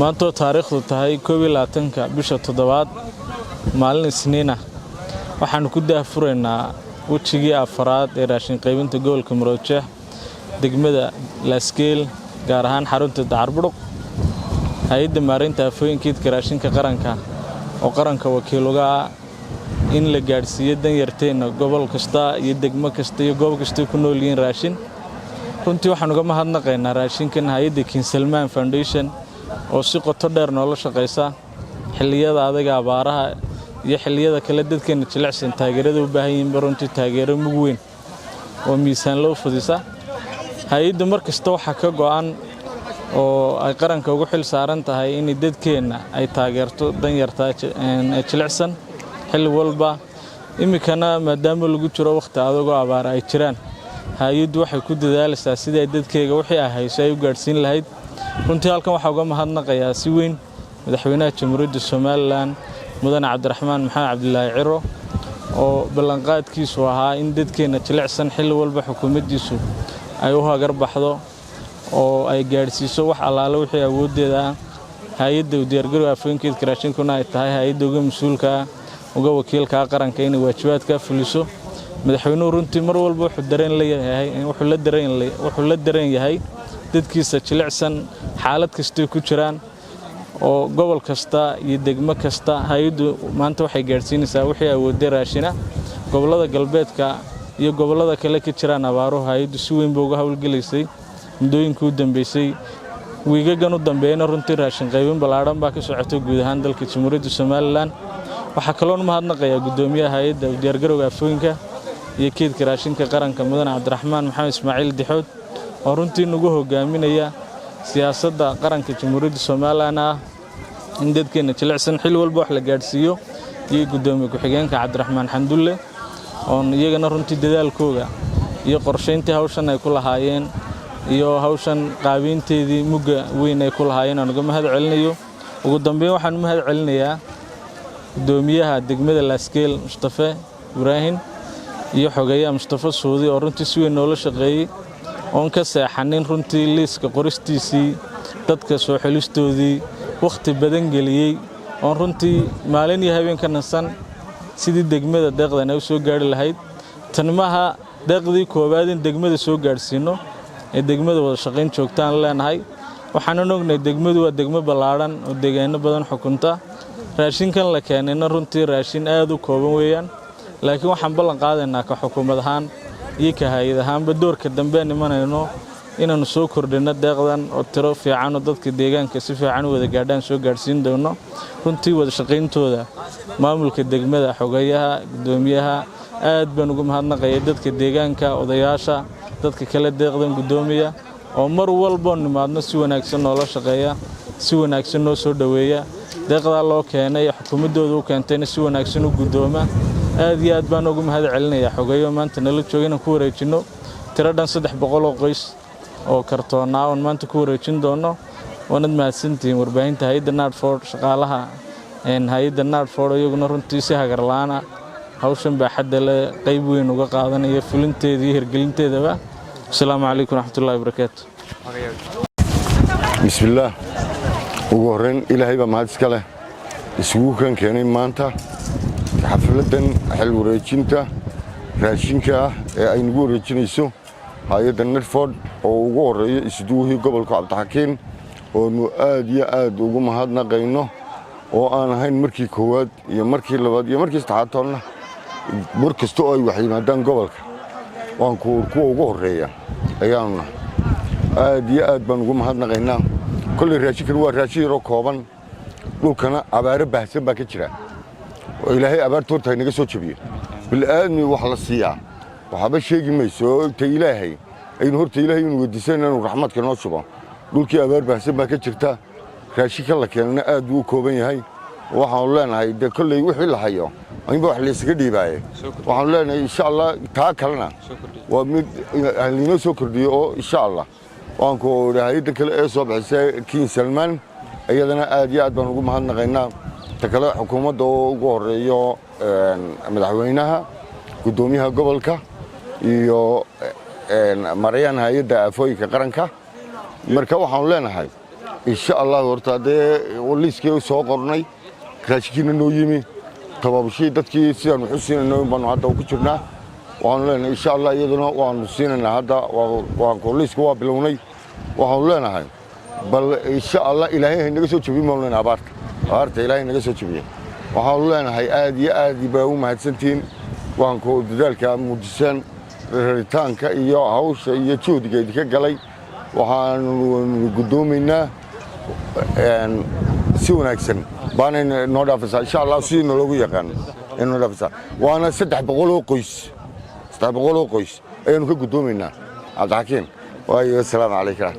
maanta taariikhdu tahay 12 bisha 7 maalin Isniin ah waxaan ku daahfuraynaa wajigii afraad ee raashin qaybinta gobolka Maroodijeex degmada Laskeel gaar ahaan xarunta Dacarbudug hay'adda maareynta afooyinka raashinka qaranka oo qaranka wakiilooga in la gaarsiiyo dan yarteena gobol kasta iyo degmo kasta iyo goob kasta ku nool yihiin raashin runtii waxaan uga mahadnaqaynaa raashinkan hay'adda King Salman Foundation oo si qoto dheer noola shaqeysa xilliyada adaga abaaraha iyo xilliyada kala dadkeena jilicsan taageerada u baahan yihiin runtii taageero mug weyn oo miisaan loo fudisa hay'addu markasta waxa ka go'an oo ay qaranka ugu xil saaran tahay in dadkeena ay taageerto dan yarta jilicsan xilli walba imikana maadaama lagu jiro waqti adag oo abaar ay jiraan hay'addu waxay ku dadaalaysaa sidii dadkeega wixii ay hayso ay u gaarsiin lahayd runtii halkan waxa uga mahadnaqayaa si weyn madaxweynaha Jamhuuriyadda Soomaaliland mudane Cabdiraxmaan Maxamed Cabdilaahi Ciro oo ballanqaadkiisu ahaa in dadkeena jilicsan xilli walba xukuumaddiisu ay u hagar baxdo oo ay gaarsiiso wax alaala wixii awoodeeda hay'adda u diyaargarowga afooyinka raashinkuna ay tahay hay'adda uga mas'uulka uga wakiilka qaranka in waajibaadka fuliso madaxweynuhu runtii mar walba wuxuu la dareen yahay dadkiisa jilicsan xaalad kasta ku jiraan oo gobol kasta iyo degmo kasta hay'addu maanta waxay gaarsiinaysaa wixii awoodday raashina gobolada galbeedka iyo gobolada kale ka jiraan abaaro hay'addu si weyn uga hawlgalaysay mudooyinkii u dambeysay wiigagan u dambeeyna runtii raashin qaybin balaaran baa ka socotay guud ahaan dalka Jamhuuriyadda Soomaaliland waxa kale oo mahadnaqayaa gudoomiyaha hay'adda u diyaargarowga afooyinka iyo keedka raashinka qaranka mudane Cabdiraxmaan Maxamed Ismaaciil Dixood oo runtii nagu hogaaminaya siyaasadda qaranka Jamhuuriyadda Soomaaliland in dadkeena jilicsan xil walba wax la gaarsiiyo iyo gudoomiye ku-xigeenka Cabdiraxmaan Xamdulle oo iyagana runtii dadaalkooda iyo qorsheyntii hawshan ay ku lahaayeen iyo hawshan qaabinteedii mugga weyn ay ku lahaayeen aan uga mahad celinayo ugu dambeyn waxaan mahad celinayaa gudoomiyaha degmada Laskeel Mustafa Ibrahim iyo xogeeyaha Mustafa Suudi oo runtii si weyn noola shaqeeyay oo ka seexanin runtii liiska qoristiisii dadka soo xilistoodii waqti badan galiyay oo runtii maalin iyo habeen ka nasan sidii degmada deeqdan ay soo gaari lahayd tanmaha deeqdii koobaad in degmada soo gaarsiino ee degmada wada shaqeyn joogtaan leenahay waxaan ognahay degmadu waa degmo balaaran oo deegaano badan xukunta raashinkan la keenayna runtii raashin aad u kooban weeyaan laakiin waxaan ballan qaadaynaa ka xukuumad ahaan iyo ka hay'ad ahaanba doorka dambe nimanayno inaanu soo kordhino deeqdan oo tiro fiican oo dadka deegaanka si fiican u wada gaadhaan soo gaarsiin doono runtii wada shaqeyntooda maamulka degmada xogeeyaha gudoomiyaha aad baan ugu mahadnaqayaa dadka deegaanka odayaasha dadka kala deeqdan gudoomiya oo mar walba nimaadno si wanaagsan noola shaqeeya si wanaagsan noo soo dhaweeya deeqda loo keenay xukuumadooda u keentayna si wanaagsan u gudooma aad iyo aad baan ugu mahad celinayaa xogeeyo maanta nala joogina ku wareejino tiradhan 300 oo qoys oo kartoona oo maanta ku wareejin doono wanad mahadsantiin warbaahinta hay'adda Nardford shaqaalaha hay'adda Nardford iyaguna runtii si hagar la'aan hawshan baaxad leh qayb weyn uga qaadanaya fulinteedii iyo hirgelinteedaba assalaamu calaykum waraxmatullaahi wabarakaatuh bismillaah ugu horreyn ilaahay baa mahad iska leh isugu kan keenay maanta xafladan xil wareejinta raashinka ee ay nagu wareejinayso hay'adda Nardford oo ugu horeeyo isduuhii gobolka Cabdixakiin oo nu aad iyo aad ugu mahadnaqayno oo aan ahayn markii koowaad iyo markii labaad iyo markii saddexaad toonna mar kasta oo ay wax yimaadaan gobolka waan kuwa ugu horeeya ayaanuna aad iyo aad baan ugu mahadnaqaynaa kulli raashinkan waa raashin yar oo kooban dhulkana abaaro baahsan baa ka jira oo ilaahay abaarta horta inaga soo jabiyo bil'aadmi wax la siiyaa waxba sheegi mayso ta ilaahay aynu horta ilaahay inuu weydiisanayo inuu raxmadka noo shubo dhulkii abaar baahsan baa ka jirta raashinka la keenana aad uu kooban yahay waxaan leenahay de kulley wixii la hayo ayba wax la isaga dhiibaaye waxaan leenahay insha Allah taa kalena waa mid aan soo kordhiyo oo insha Allah waan ku hay'adda kale ee soo bixisay King Salman ayadana aad iyo aad baan ugu mahadnaqaynaa ta kale xukuumadda oo ugu horeeyo madaxweynaha gudoomiyaha gobolka iyo marayaan hay'adda afooyinka qaranka marka waxaan leenahay إن شاء الله horta dee liiskii soo qornay raashinkiina noo yimi tabaabashii dadkii sidaan wuxuu siinayno baan hadda ku jirnaa waxaan leenahay insha Allah iyaduna waanu siinaynaa hadda waan liiska waa bilownay waxaan leenahay bal insha Allah ilaahay naga soo jabiyo ma leenahay abaarta ilaahay naga soo jabiyo waxaan leenahay aad iyo aad baa u mahadsantiin waan ku dadaalka muujiseen raritaanka iyo hawsha iyo joodiga idinka galay waxaan gudoominaa si wanaagsan baan noo dhaafaysaa insha Allah si noo yaqaan inuu dhaafaysaa waana 300 oo qoys ayaan ka gudoominaa abdaxkiin waayo assalaamu calaykum